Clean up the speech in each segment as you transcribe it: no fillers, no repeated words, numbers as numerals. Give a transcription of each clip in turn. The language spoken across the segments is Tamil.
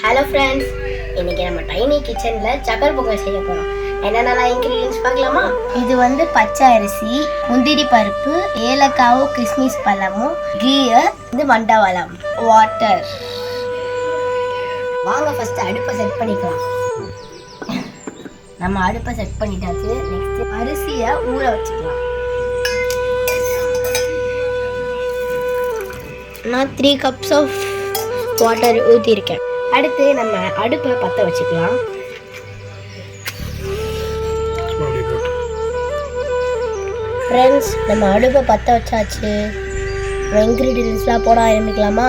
ஹலோ ஃப்ரெண்ட்ஸ், இன்னைக்கு நம்ம டைனி கிச்சனில் சக்கரை பொங்கல் செய்ய போகிறோம். என்னென்னலாம் இன்க்ரீடியன்ஸ் பார்க்கலாமா? இது வந்து பச்சை அரிசி, முந்திரி பருப்பு, ஏலக்காவும் கிஸ்மிஸ் பழமும், கீர், இது மண்டவளம், வாட்டர். வாங்க ஃபர்ஸ்ட் அடுப்பை செட் பண்ணிக்கலாம். நம்ம அடுப்பை செட் பண்ணிட்டாச்சு. நெக்ஸ்ட் அரிசியை ஊற வச்சுக்கலாம். நான் 3 cups ஆஃப் வாட்டர் ஊற்றிருக்கேன். அடுத்து நம்ம அடுப்பை பற்ற வச்சுக்கலாம். ஃப்ரெண்ட்ஸ், நம்ம அடுப்பை பற்ற வச்சாச்சு. இன்க்ரீடியன்ஸ்லாம் போட ஆரம்பிக்கலாமா?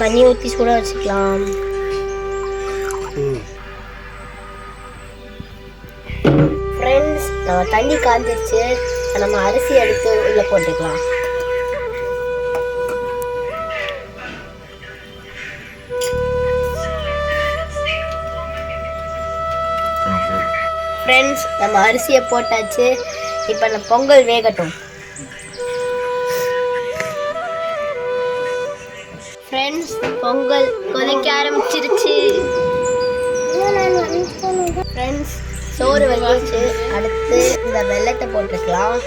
தண்ணி ஊற்றி சுட வச்சுக்கலாம். ஃப்ரெண்ட்ஸ், நம்ம தண்ணி காய்ஞ்சிருச்சு. நம்ம அரிசி எடுத்து உள்ளே போட்டுக்கலாம். ஃப்ரெண்ட்ஸ், நம்ம அரிசியை போட்டாச்சு. இப்போ நம்ம பொங்கல் வேகட்டும். ஃப்ரெண்ட்ஸ், பொங்கல் கொதிக்க ஆரம்பிச்சிருச்சு. ஃப்ரெண்ட்ஸ், சோறு வந்துச்சு. அடுத்து இந்த வெல்லத்தை போட்டுக்கலாம்.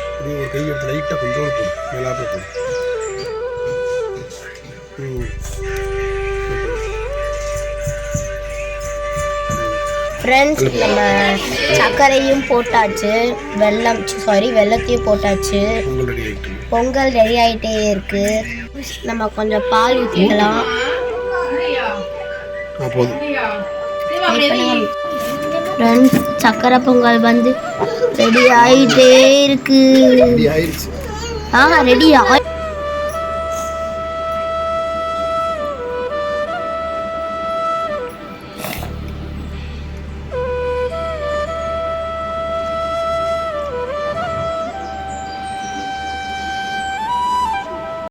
ஃப்ரெண்ட்ஸ், நம்ம சர்க்கரையும் போட்டாச்சு, வெல்லத்தையும் போட்டாச்சு. பொங்கல் ரெடி ஆகிட்டே இருக்கு. நம்ம கொஞ்சம் பால் ஊற்றிக்கலாம். ஃப்ரெண்ட்ஸ், சர்க்கரை பொங்கல் வந்து ரெடி ஆகிட்டே இருக்கு. ரெடி